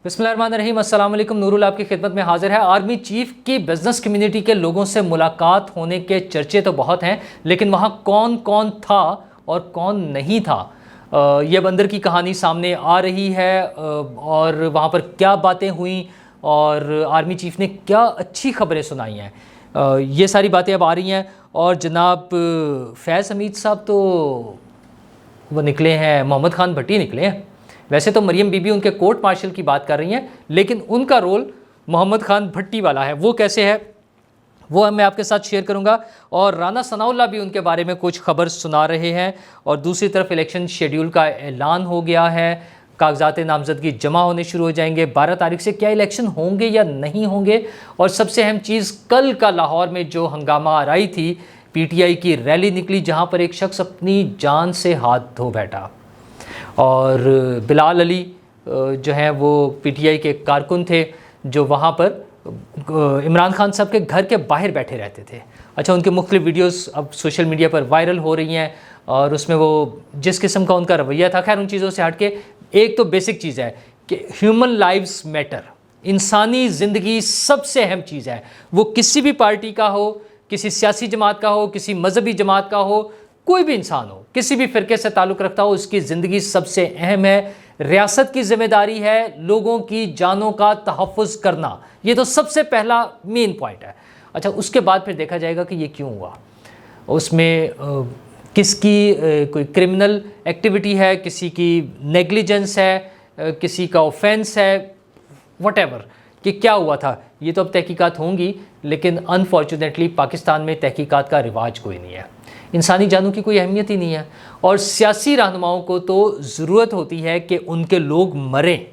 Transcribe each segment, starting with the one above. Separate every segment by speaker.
Speaker 1: बिस्मिल्लाहिर्रहमानिर्रहीम, अस्सलाम वालेकुम। नूरुल आपकी खिदमत में हाजिर है। आर्मी चीफ की बिजनेस कम्युनिटी के लोगों से मुलाकात होने के चर्चे तो बहुत हैं, लेकिन वहाँ कौन कौन था और कौन नहीं था, ये बंदर की कहानी सामने आ रही है। और वहाँ पर क्या बातें हुई और आर्मी चीफ ने क्या अच्छी खबरें सुनाई हैं, ये सारी बातें अब आ रही हैं। और जनाब फैज़ हमीद साहब तो वो निकले हैं, मोहम्मद खान भट्टी निकले हैं। वैसे तो मरियम बीबी उनके कोर्ट मार्शल की बात कर रही हैं, लेकिन उनका रोल मोहम्मद खान भट्टी वाला है। वो कैसे है वो मैं आपके साथ शेयर करूंगा। और राना सनाउल्लाह भी उनके बारे में कुछ खबर सुना रहे हैं। और दूसरी तरफ इलेक्शन शेड्यूल का ऐलान हो गया है, कागजात नामजदगी जमा होने शुरू हो जाएंगे। 12 तारीख से क्या इलेक्शन होंगे या नहीं होंगे। और सबसे अहम चीज़, कल का लाहौर में जो हंगामा आराई थी, पीटीआई की रैली निकली जहां पर एक शख्स अपनी जान से हाथ धो बैठा। और बिलाल अली जो हैं वो पीटीआई के कारकुन थे जो वहाँ पर इमरान खान साहब के घर के बाहर बैठे रहते थे। अच्छा, उनके मुख्तलिफ वीडियोस अब सोशल मीडिया पर वायरल हो रही हैं और उसमें वो जिस किस्म का उनका रवैया था, खैर उन चीज़ों से हट के एक तो बेसिक चीज़ है कि ह्यूमन लाइव्स मैटर, इंसानी ज़िंदगी सबसे अहम चीज़ है। वो किसी भी पार्टी का हो, किसी सियासी जमात का हो, किसी मजहबी जमात का हो, कोई भी इंसान हो, किसी भी फ़िरके से ताल्लुक़ रखता हो, उसकी ज़िंदगी सबसे अहम है। रियासत की ज़िम्मेदारी है लोगों की जानों का तहफ़्फ़ुज़ करना, ये तो सबसे पहला मेन पॉइंट है। अच्छा, उसके बाद फिर देखा जाएगा कि ये क्यों हुआ, उसमें किसकी कोई क्रिमिनल एक्टिविटी है, किसी की नेग्लिजेंस है, किसी का ऑफेंस है, व्हाटएवर कि क्या हुआ था, ये तो अब तहकीकात होंगी। लेकिन अनफॉर्चुनेटली पाकिस्तान में तहकीकात का रिवाज कोई नहीं है, इंसानी जानों की कोई अहमियत ही नहीं है। और सियासी रहनुमाओं को तो ज़रूरत होती है कि उनके लोग मरें।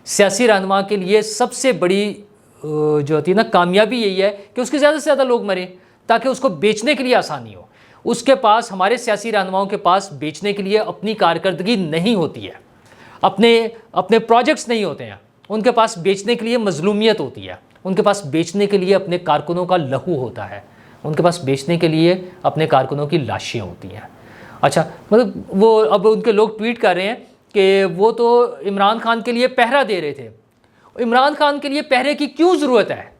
Speaker 1: सियासी रहनुमा के लिए सबसे बड़ी जो होती है ना कामयाबी यही है कि उसके ज़्यादा से ज़्यादा लोग मरें, ताकि उसको बेचने के लिए आसानी हो। उसके पास, हमारे सियासी रहनुमाओं के पास बेचने के लिए अपनी कारकर्दगी नहीं होती है, अपने प्रोजेक्ट्स नहीं होते हैं, उनके पास बेचने के लिए मजलूमियत होती है, उनके पास बेचने के लिए अपने कारकुनों का लहू होता है, उनके पास बेचने के लिए अपने कारकुनों की लाशें होती हैं। अच्छा, मतलब वो अब उनके लोग ट्वीट कर रहे हैं कि वो तो इमरान खान के लिए पहरा दे रहे थे। इमरान खान के लिए पहरे की क्यों ज़रूरत है?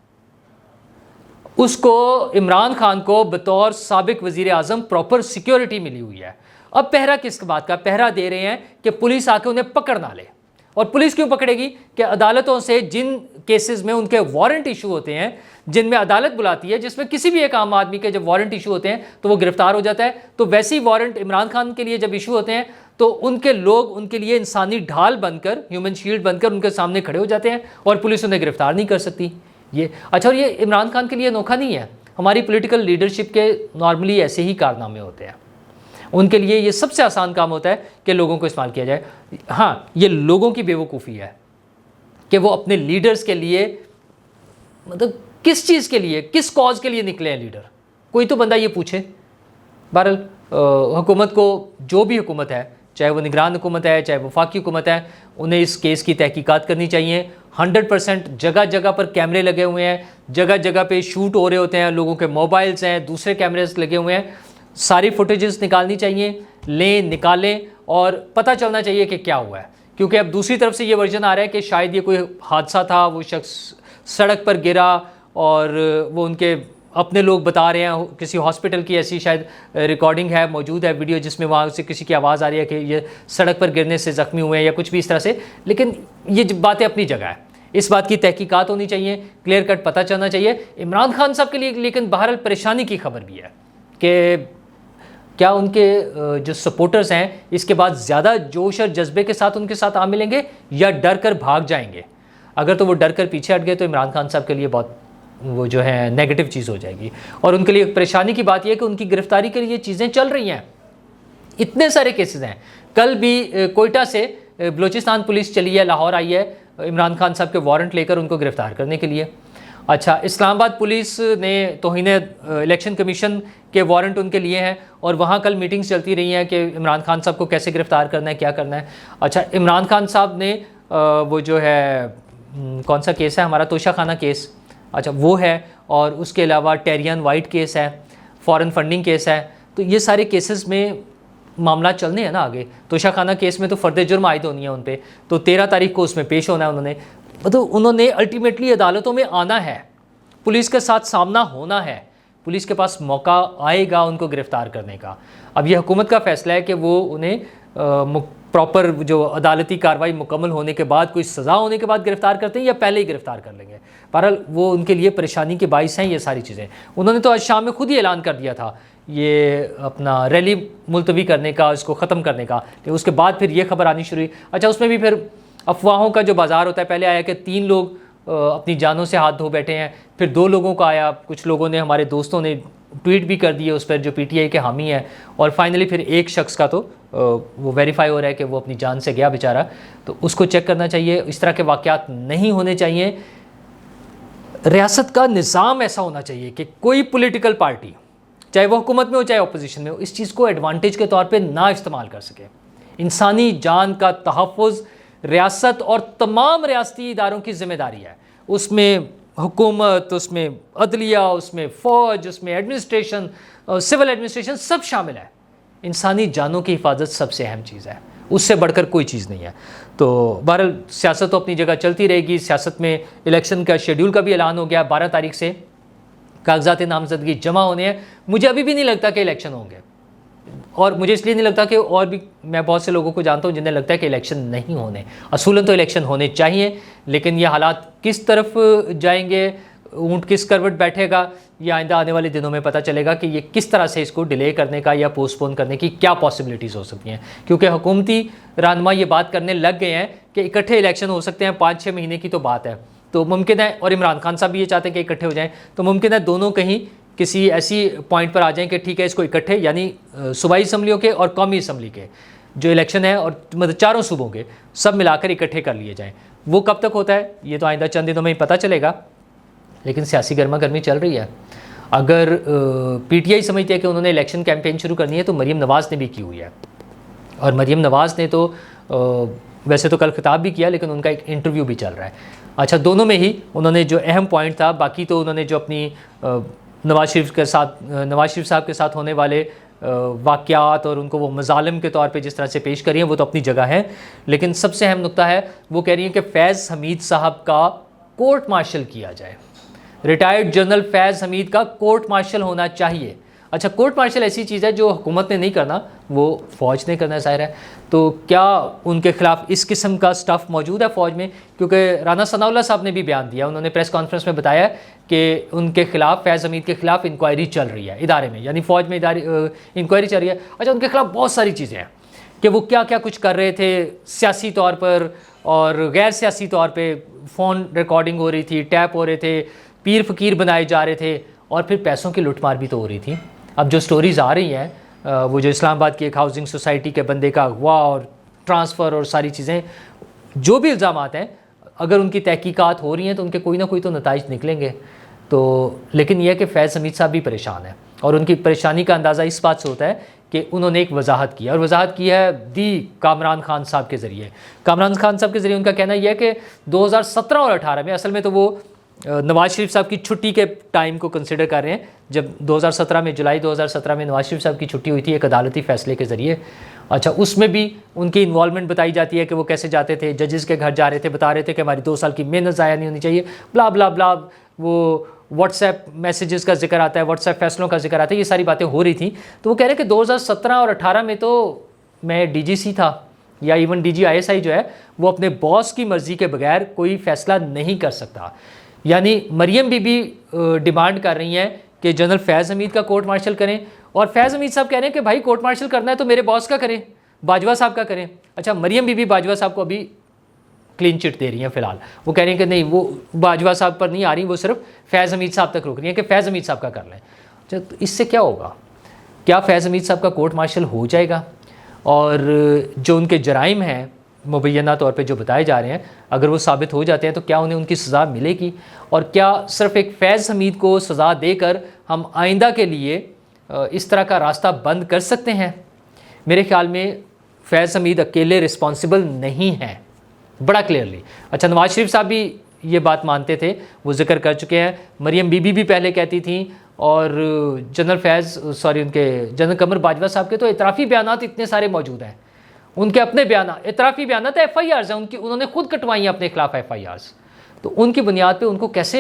Speaker 1: उसको, इमरान खान को बतौर साबिक वज़ीर आज़म प्रॉपर सिक्योरिटी मिली हुई है। अब पहरा किस बात का? पहरा दे रहे हैं कि पुलिस आके उन्हें पकड़ ना ले। और पुलिस क्यों पकड़ेगी? कि अदालतों से जिन केसेस में उनके वारंट इशू होते हैं, जिनमें अदालत बुलाती है, जिसमें किसी भी एक आम आदमी के जब वारंट इशू होते हैं तो वो गिरफ्तार हो जाता है। तो वैसे ही वारंट इमरान खान के लिए जब इशू होते हैं तो उनके लोग उनके लिए इंसानी ढाल बनकर, ह्यूमन शील्ड बनकर उनके सामने खड़े हो जाते हैं और पुलिस उन्हें गिरफ्तार नहीं कर सकती। ये अच्छा, और ये इमरान खान के लिए अनोखा नहीं है। हमारी पॉलिटिकल लीडरशिप के नॉर्मली ऐसे ही कारनामे होते हैं। उनके लिए ये सबसे आसान काम होता है कि लोगों को इस्तेमाल किया जाए। हाँ, ये लोगों की बेवकूफ़ी है कि वो अपने लीडर्स के लिए, मतलब किस चीज़ के लिए, किस कॉज के लिए निकले हैं लीडर, कोई तो बंदा ये पूछे। बहरहाल हुकूमत को, जो भी हुकूमत है, चाहे वो निगरान हुकूमत है, चाहे वफाकी हुकूमत है, उन्हें इस केस की तहकीकात करनी चाहिए। 100% जगह जगह पर कैमरे लगे हुए हैं, जगह जगह पे शूट हो रहे होते हैं, लोगों के मोबाइल्स हैं, दूसरे कैमरेस लगे हुए हैं, सारी फुटेजेस निकालनी चाहिए, लें, निकालें और पता चलना चाहिए कि क्या हुआ है। क्योंकि अब दूसरी तरफ से ये वर्जन आ रहा है कि शायद ये कोई हादसा था, वो शख्स सड़क पर गिरा और वो उनके अपने लोग बता रहे हैं, किसी हॉस्पिटल की ऐसी शायद रिकॉर्डिंग है, मौजूद है वीडियो, जिसमें वहाँ से किसी की आवाज़ आ रही है कि ये सड़क पर गिरने से ज़ख्मी हुए हैं या कुछ भी इस तरह से। लेकिन ये बातें अपनी जगह है, इस बात की तहकीकात होनी चाहिए, क्लियर कट पता चलना चाहिए इमरान खान साहब के लिए। लेकिन बहरहाल परेशानी की खबर भी है कि क्या उनके जो सपोर्टर्स हैं इसके बाद ज़्यादा जोश और जज्बे के साथ उनके साथ आ मिलेंगे या डर कर भाग जाएंगे। अगर तो वो डर कर पीछे हट गए तो इमरान खान साहब के लिए बहुत वो जो है नेगेटिव चीज़ हो जाएगी। और उनके लिए परेशानी की बात यह है कि उनकी गिरफ्तारी के लिए चीज़ें चल रही हैं, इतने सारे केसेस हैं। कल भी कोयटा से बलूचिस्तान पुलिस चली है, लाहौर आई है इमरान खान साहब के वारंट लेकर उनको गिरफ्तार करने के लिए। अच्छा, इस्लामाबाद पुलिस ने तौहीन इलेक्शन कमीशन के वारंट उनके लिए हैं और वहाँ कल मीटिंग्स चलती रही हैं कि इमरान खान साहब को कैसे गिरफ्तार करना है, क्या करना है। अच्छा, इमरान खान साहब ने वो जो है कौन सा केस है हमारा, तोशा खाना केस, अच्छा वो है, और उसके अलावा टेरियन वाइट केस है, फॉरेन फंडिंग केस है। तो ये सारे केसेस में मामला चलने हैं ना आगे। तोशा खाना केस में तो फर्द जुर्म आयद होनी है उन पर, तो 13 तारीख को उसमें पेश होना है उन्होंने। मतलब उन्होंने अल्टीमेटली अदालतों में आना है, पुलिस के साथ सामना होना है, पुलिस के पास मौका आएगा उनको गिरफ्तार करने का। अब ये हुकूमत का फैसला है कि वो उन्हें प्रॉपर जो अदालती कार्रवाई मुकम्मल होने के बाद, कोई सज़ा होने के बाद गिरफ्तार करते हैं या पहले ही गिरफ्तार कर लेंगे। बहरहाल वो उनके लिए परेशानी के बाइस हैं ये सारी चीज़ें। उन्होंने तो आज शाम में खुद ही ऐलान कर दिया था ये अपना रैली मुलतवी करने का, इसको ख़त्म करने का, लेकिन उसके बाद फिर ये खबर आनी शुरू हुई। अच्छा, उसमें भी फिर अफवाहों का जो बाज़ार होता है, पहले आया कि 3 लोग अपनी जानों से हाथ धो बैठे हैं, फिर 2 लोगों का आया, कुछ लोगों ने, हमारे दोस्तों ने ट्वीट भी कर दिए उस पर जो पीटीआई के हामी हैं, और फाइनली फिर एक शख्स का तो वो वेरीफाई हो रहा है कि वो अपनी जान से गया बेचारा। तो उसको चेक करना चाहिए। इस तरह के वाक़यात नहीं होने चाहिए। रियासत का निज़ाम ऐसा होना चाहिए कि कोई पॉलिटिकल पार्टी, चाहे वो हुकूमत में हो चाहे अपोजिशन में हो, इस चीज़ को एडवांटेज के तौर पे ना इस्तेमाल कर सके। इंसानी जान का तहफ़्फ़ुज़ रियासत और तमाम रियासती इदारों की ज़िम्मेदारी है। उसमें हुकूमत, उसमें अदलिया, उसमें फ़ौज, उसमें एडमिनिस्ट्रेशन, सिविल एडमिनिस्ट्रेशन सब शामिल है। इंसानी जानों की हिफाजत सबसे अहम चीज़ है, उससे बढ़कर कोई चीज़ नहीं है। तो बहरहाल सियासत तो अपनी जगह चलती रहेगी। सियासत में इलेक्शन का शेड्यूल का भी ऐलान हो गया, 12 तारीख से कागजात नामजदगी जमा होने हैं। मुझे अभी भी नहीं लगता कि इलेक्शन होंगे, और मुझे इसलिए नहीं लगता कि, और भी मैं बहुत से लोगों को जानता हूँ जिन्हें लगता है कि इलेक्शन नहीं होने। असूलन तो इलेक्शन होने चाहिए, लेकिन ये हालात किस तरफ जाएंगे, ऊँट किस करवट बैठेगा, ये आइंदा आने वाले दिनों में पता चलेगा कि ये किस तरह से इसको डिले करने का या पोस्टपोन करने की क्या पॉसिबिलिटीज़ हो सकती हैं। क्योंकि हुकूमती रहनुमा ये बात करने लग गए हैं कि इकट्ठे इलेक्शन हो सकते हैं, 5-6 महीने की तो बात है। तो मुमकिन है, और इमरान खान साहब भी ये चाहते हैं कि इकट्ठे हो जाएँ, तो मुमकिन है दोनों कहीं किसी ऐसी पॉइंट पर आ जाएं कि ठीक है, इसको इकट्ठे, यानी सूबाई असम्बलियों के और कौमी असम्बली के जो इलेक्शन है, और मतलब चारों सूबों के सब मिलाकर इकट्ठे कर लिए जाएं। वो कब तक होता है ये तो आइंदा चंद दिनों में ही पता चलेगा। लेकिन सियासी गर्मा गर्मी चल रही है। अगर पीटीआई समझती है कि उन्होंने इलेक्शन कैंपेन शुरू करनी है, तो मरीम नवाज़ ने भी की हुई है। और मरीम नवाज़ ने तो वैसे तो कल खिताब भी किया, लेकिन उनका एक इंटरव्यू भी चल रहा है। अच्छा, दोनों में ही उन्होंने जो अहम पॉइंट था, बाकी तो उन्होंने जो अपनी नवाज शरीफ साहब के साथ होने वाले वाक़यात और उनको वो मज़ालिम के तौर पे जिस तरह से पेश करी हैं, वो तो अपनी जगह है। लेकिन सबसे अहम नुक्ता है, वो कह रही हैं कि फैज़ हमीद साहब का कोर्ट मार्शल किया जाए। रिटायर्ड जनरल फैज़ हमीद का कोर्ट मार्शल होना चाहिए। अच्छा, कोर्ट मार्शल ऐसी चीज़ है जो हुकूमत ने नहीं करना, वो फ़ौज ने करना ज़ाहिर है। तो क्या उनके ख़िलाफ़ इस किस्म का स्टफ़ मौजूद है फ़ौज में? क्योंकि राना सनाउल्लाह साहब ने भी बयान दिया, उन्होंने प्रेस कॉन्फ्रेंस में बताया कि उनके ख़िलाफ़, फैज़ हमीद के ख़िलाफ़ इंक्वायरी चल रही है इदारे में, यानी फ़ौज में इंक्वायरी चल रही है। अच्छा, उनके ख़िलाफ़ बहुत सारी चीज़ें हैं कि वो क्या क्या कुछ कर रहे थे सियासी तौर पर और गैर सियासी तौर पर। फ़ोन रिकॉर्डिंग हो रही थी, टैप हो रहे थे, पीर फ़कीर बनाए जा रहे थे, और फिर पैसों की लुटमार भी तो हो रही थी। अब जो स्टोरीज़ आ रही हैं, वो जो इस्लामाबाद की एक हाउसिंग सोसाइटी के बंदे का अगवा और ट्रांसफ़र और सारी चीज़ें, जो भी इल्ज़ामात हैं, अगर उनकी तहकीकात हो रही हैं तो उनके कोई ना कोई तो नताइज निकलेंगे। तो लेकिन यह है कि फैज़ हमीद साहब भी परेशान हैं, और उनकी परेशानी का अंदाज़ा इस बात से होता है कि उन्होंने एक वजाहत की, और वजाहत की है दी कामरान खान साहब के ज़रिए। कामरान खान साहब के ज़रिए उनका कहना यह है कि 2017 और 18 में, असल में तो वो नवाज शरीफ साहब की छुट्टी के टाइम को कंसिडर कर रहे हैं, जब 2017 में, जुलाई 2017 में नवाज शरीफ साहब की छुट्टी हुई थी एक अदालती फ़ैसले के ज़रिए। अच्छा, उसमें भी उनकी इन्वॉल्वमेंट बताई जाती है कि वो कैसे जाते थे, जजेस के घर जा रहे थे, बता रहे थे कि हमारी 2 साल की मेहनत ज़ाया नहीं होनी चाहिए, ब्ला ब्ला ब्ला। वो व्हाट्सएप मैसेजेस का जिक्र आता है, व्हाट्सएप फ़ैसलों का जिक्र आता है, ये सारी बातें हो रही थी। तो वो कह रहे हैं कि 2017 और 18 में तो मैं डीजीसी था, या इवन DGISI जो है वो अपने बॉस की मर्ज़ी के बगैर कोई फ़ैसला नहीं कर सकता। यानी मरियम बीबी डिमांड कर रही हैं कि जनरल फैज़ हमीद का कोर्ट मार्शल करें, और फैज़ हमीद साहब कह रहे हैं कि भाई कोर्ट मार्शल करना है तो मेरे बॉस का करें, बाजवा साहब का करें। अच्छा, मरियम बीबी बाजवा साहब को अभी क्लीन चिट दे रही हैं फ़िलहाल। वो कह रही हैं कि नहीं, वो बाजवा साहब पर नहीं आ रही, वो सिर्फ फैज़ हमीद साहब तक रोक रही हैं कि फैज़ हमीद साहब का कर लें। अच्छा, तो इससे क्या होगा? क्या फैज़ हमीद साहब का कोर्ट मार्शल हो जाएगा, और जो उनके जराइम हैं मुबैना तौर पे जो बताए जा रहे हैं, अगर वो साबित हो जाते हैं तो क्या उन्हें उनकी सज़ा मिलेगी? और क्या सिर्फ़ एक फैज़ हमीद को सज़ा देकर हम आइंदा के लिए इस तरह का रास्ता बंद कर सकते हैं? मेरे ख़्याल में फैज़ हमीद अकेले रिस्पॉन्सिबल नहीं हैं, बड़ा क्लियरली। अच्छा, नवाज शरीफ साहब भी ये बात मानते थे, वो जिक्र कर चुके हैं। मरियम बीबी भी पहले कहती थी, और उनके जनरल कमर बाजवा साहब के तो इतराफ़ी बयानात इतने सारे मौजूद हैं, उनके अपने बयान, इतराफ़ी बयान है, FIRs हैं उनकी, उन्होंने खुद कटवाई हैं अपने खिलाफ FIRs। तो उनकी बुनियाद पे उनको कैसे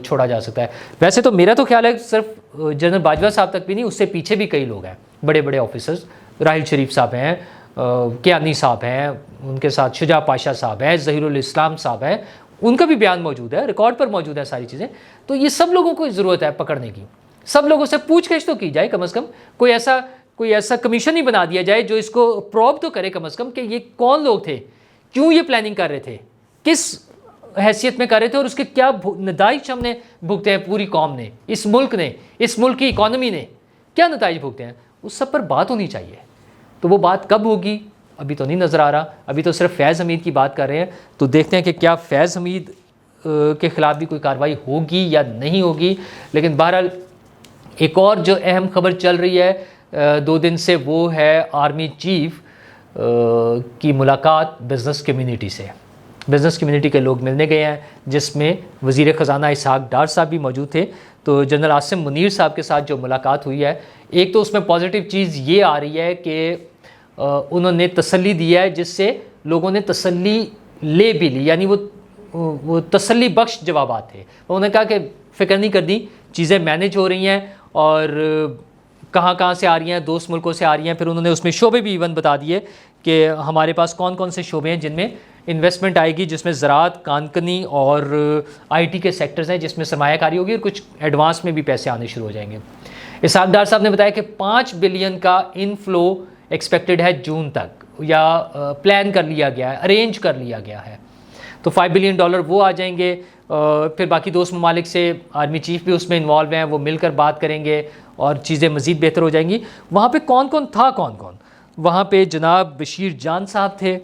Speaker 1: छोड़ा जा सकता है? वैसे तो मेरा तो ख्याल है सिर्फ जनरल बाजवा साहब तक भी नहीं, उससे पीछे भी कई लोग हैं, बड़े बड़े ऑफिसर्स। राहिल शरीफ साहब हैं, कियानी साहब हैं, उनके साथ शुजा पाशा साहब हैं, ज़हीरुल इस्लाम साहब हैं, उनका भी बयान मौजूद है, रिकॉर्ड पर मौजूद है सारी चीज़ें। तो ये सब लोगों को ज़रूरत है पकड़ने की, सब लोगों से पूछताछ तो की जाए कम से कम। कोई ऐसा कमीशन ही बना दिया जाए जो इसको प्रोब तो करे कम से कम कि ये कौन लोग थे, क्यों ये प्लानिंग कर रहे थे, किस हैसियत में कर रहे थे और उसके क्या नताइज हमने भुगते हैं, पूरी कौम ने, इस मुल्क ने, इस मुल्क की इकॉनमी ने क्या नताइज भुगते हैं, उस सब पर बात होनी चाहिए। तो वो बात कब होगी अभी तो नहीं नज़र आ रहा, अभी तो सिर्फ फैज़ हमीद की बात कर रहे हैं। तो देखते हैं कि क्या फैज़ हमीद के ख़िलाफ़ भी कोई कार्रवाई होगी या नहीं होगी। लेकिन बहरहाल एक और जो अहम खबर चल रही है 2 दिन से, वो है आर्मी चीफ की मुलाकात बिज़नेस कम्युनिटी से। बिज़नेस कम्युनिटी के लोग मिलने गए हैं, जिसमें वज़ीर ख़जाना इसहाक़ डार साहब भी मौजूद थे। तो जनरल आसिम मुनीर साहब के साथ जो मुलाकात हुई है, एक तो उसमें पॉजिटिव चीज़ ये आ रही है कि उन्होंने तसल्ली दिया है, जिससे लोगों ने तसल्ली ले भी ली, यानी वो तसल्ली बख्श जवाबात थे। उन्होंने कहा कि फ़िक्र नहीं करनी, चीज़ें मैनेज हो रही हैं और कहाँ कहाँ से आ रही हैं, दोस्त मुल्कों से आ रही हैं। फिर उन्होंने उसमें शोबे भी इवन बता दिए कि हमारे पास कौन कौन से शोबे हैं जिनमें इन्वेस्टमेंट आएगी, जिसमें ज़राअत, कानकनी और IT के सेक्टर्स हैं जिसमें सरमायाकारी होगी, और कुछ एडवांस में भी पैसे आने शुरू हो जाएंगे। इसहाक़ डार साहब ने बताया कि 5 बिलियन का इनफ्लो एक्सपेक्टेड है जून तक, या प्लान कर लिया गया है, अरेंज कर लिया गया है। तो $5 बिलियन वो आ जाएंगे। फिर बाकी दोस्त ममालिक से आर्मी चीफ भी उसमें इन्वॉल्व हैं, वो मिलकर बात करेंगे और चीज़ें मज़ीद बेहतर हो जाएंगी। वहाँ पे कौन कौन था, वहाँ पे जनाब बशीर जान साहब थे,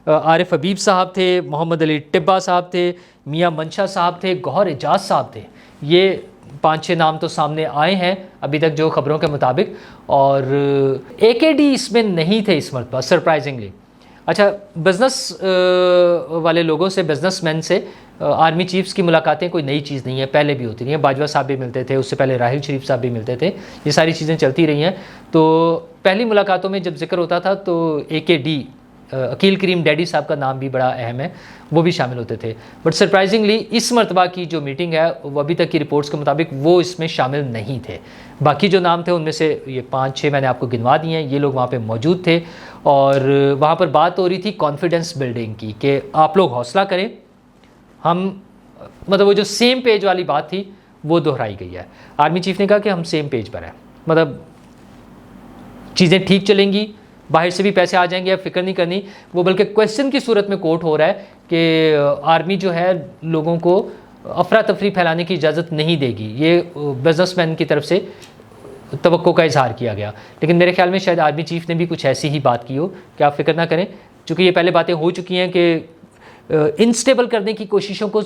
Speaker 1: आरिफ हबीब साहब थे, मोहम्मद अली टिब्बा साहब थे, मियाँ मंशा साहब थे, गौहर एजाज साहब थे। ये 5-6 नाम तो सामने आए हैं अभी तक जो खबरों के मुताबिक। और AKD इसमें नहीं थे इस मरतबा, सरप्राइजिंगली। अच्छा, बिज़नेस वाले लोगों से, बिज़नेसमैन से आर्मी चीफ्स की मुलाकातें कोई नई चीज़ नहीं है, पहले भी होती रही हैं। बाजवा साहब भी मिलते थे, उससे पहले राहिल शरीफ साहब भी मिलते थे, ये सारी चीज़ें चलती रही हैं। तो पहली मुलाकातों में जब जिक्र होता था तो AKD अकील करीम डैडी साहब का नाम भी बड़ा अहम है, वो भी शामिल होते थे। बट सरप्राइजिंगली इस मरतबा की जो मीटिंग है, वो अभी तक की रिपोर्ट्स के मुताबिक वो इसमें शामिल नहीं थे। बाकी जो नाम थे उनमें से ये 5-6 मैंने आपको गिनवा दिए हैं, ये लोग वहाँ पे मौजूद थे। और वहाँ पर बात हो रही थी कॉन्फिडेंस बिल्डिंग की, कि आप लोग हौसला करें, हम मतलब वो जो सेम पेज वाली बात थी वो दोहराई गई है। आर्मी चीफ ने कहा कि हम सेम पेज पर हैं, मतलब चीज़ें ठीक चलेंगी, बाहर से भी पैसे आ जाएंगे, अब फिक्र नहीं करनी। वो बल्कि क्वेश्चन की सूरत में कोट हो रहा है कि आर्मी जो है लोगों को अफरा तफरी फैलाने की इजाज़त नहीं देगी, ये बिजनेसमैन की तरफ से तवक्को का इजहार किया गया। लेकिन मेरे ख्याल में शायद आर्मी चीफ ने भी कुछ ऐसी ही बात की हो कि आप फिक्र ना करें, चूँकि ये पहले बातें हो चुकी हैं कि इनस्टेबल करने की कोशिशों को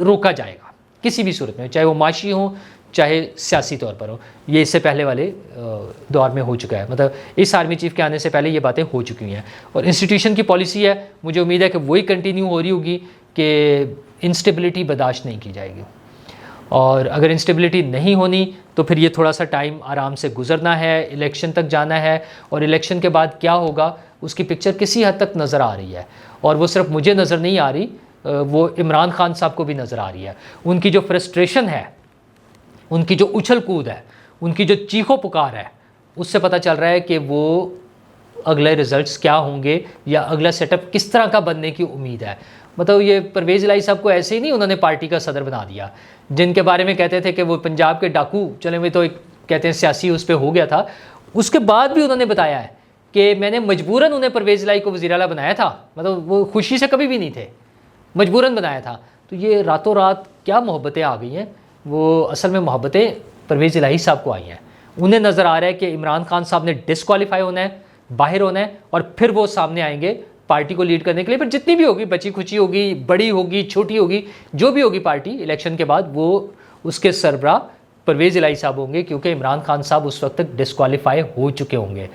Speaker 1: रोका जाएगा किसी भी सूरत में, चाहे वो माशी हो चाहे सियासी तौर पर हो। ये इससे पहले वाले दौर में हो चुका है, मतलब इस आर्मी चीफ के आने से पहले ये बातें हो चुकी हैं। और इंस्टीट्यूशन की पॉलिसी है, मुझे उम्मीद है कि वही कंटिन्यू हो रही होगी कि इंस्टेबिलिटी बर्दाश्त नहीं की जाएगी। और अगर इंस्टेबिलिटी नहीं होनी तो फिर ये थोड़ा सा टाइम आराम से गुजरना है, इलेक्शन तक जाना है, और इलेक्शन के बाद क्या होगा उसकी पिक्चर किसी हद तक नज़र आ रही है। और वो सिर्फ मुझे नज़र नहीं आ रही, वो इमरान खान साहब को भी नज़र आ रही है। उनकी जो फ्रस्ट्रेशन है, उनकी जो उछल कूद है, उनकी जो चीखो पुकार है, उससे पता चल रहा है कि वो अगले रिजल्ट्स क्या होंगे या अगला सेटअप किस तरह का बनने की उम्मीद है। मतलब ये परवेज़ इलाही साहब को ऐसे ही नहीं उन्होंने पार्टी का सदर बना दिया, जिनके बारे में कहते थे कि वो पंजाब के डाकू चले हुए, तो एक कहते हैं सियासी उस पर हो गया था। उसके बाद भी उन्होंने बताया है कि मैंने मजबूरन उन्हें परवेज़ इलाही को वज़ीर आला बनाया था, मतलब वो खुशी से कभी भी नहीं थे, मजबूरन बनाया था। तो ये रातों रात क्या मोहब्बतें आ गई हैं, वो असल में मोहब्बतें परवेज़ इलाही साहब को आई हैं। उन्हें नज़र आ रहा है कि इमरान खान साहब ने डिस्क्वालीफाई होना है, बाहर होना है, और फिर वो सामने आएंगे पार्टी को लीड करने के लिए। फिर जितनी भी होगी, बची खुची होगी, बड़ी होगी, छोटी होगी, जो भी होगी पार्टी इलेक्शन के बाद, वो उसके सरबराह परवेज़ इलाही साहब होंगे, क्योंकि इमरान खान साहब उस वक्त तक डिस्क्वालीफाई हो चुके होंगे।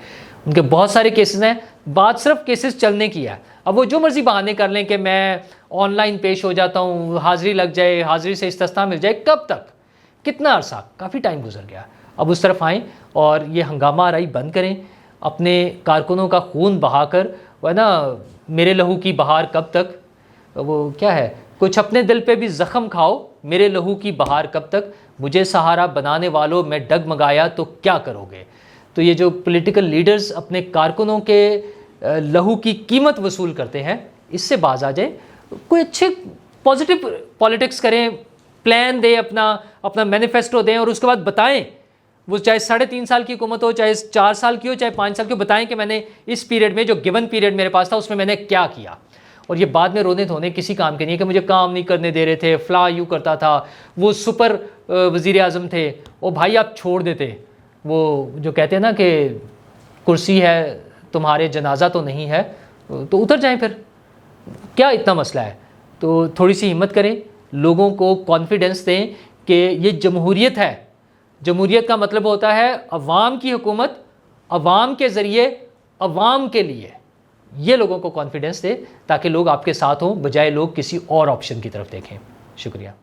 Speaker 1: उनके बहुत सारे केसेस हैं, बात सिर्फ केसेस चलने की है। अब वो जो मर्जी बहाने कर लें कि मैं ऑनलाइन पेश हो जाता हूँ, हाज़िरी लग जाए, हाज़िरी से इस्तिस्ना मिल जाए, कब तक, कितना अरसा, काफ़ी टाइम गुजर गया। अब उस तरफ आएँ और ये हंगामा आराई बंद करें, अपने कारकुनों का खून बहाकर, वह ना मेरे लहू की बहार कब तक, वो क्या है, कुछ अपने दिल पे भी जख्म खाओ, मेरे लहू की बहार कब तक, मुझे सहारा बनाने वालों मैं डगमगाया तो क्या करोगे। तो ये जो पॉलिटिकल लीडर्स अपने कारकुनों के लहू की कीमत वसूल करते हैं, इससे बाज आ जाए। कोई अच्छे पॉजिटिव पॉलिटिक्स करें, प्लान दें, अपना मैनिफेस्टो दें और उसके बाद बताएं। वो चाहे 3.5 साल की हुकूमत हो, चाहे 4 साल की हो, चाहे 5 साल की हो, बताएं कि मैंने इस पीरियड में, जो गिवन पीरियड मेरे पास था, उसमें मैंने क्या किया। और ये बाद में रोने धोने किसी काम के नहीं है कि मुझे काम नहीं करने दे रहे थे, फ्ला यूँ करता था, वो सुपर वज़ीर आज़म थे, ओ भाई आप छोड़ देते। वो जो कहते हैं ना कि कुर्सी है तुम्हारे जनाजा तो नहीं है, तो उतर जाएं फिर, क्या इतना मसला है। तो थोड़ी सी हिम्मत करें, लोगों को कॉन्फिडेंस दें कि ये जमहूरियत है। जमहूरियत का मतलब होता है अवाम की हुकूमत, अवाम के ज़रिए, अवाम के लिए। ये लोगों को कॉन्फिडेंस दे ताकि लोग आपके साथ हों, बजाय लोग किसी और ऑप्शन की तरफ देखें। शुक्रिया।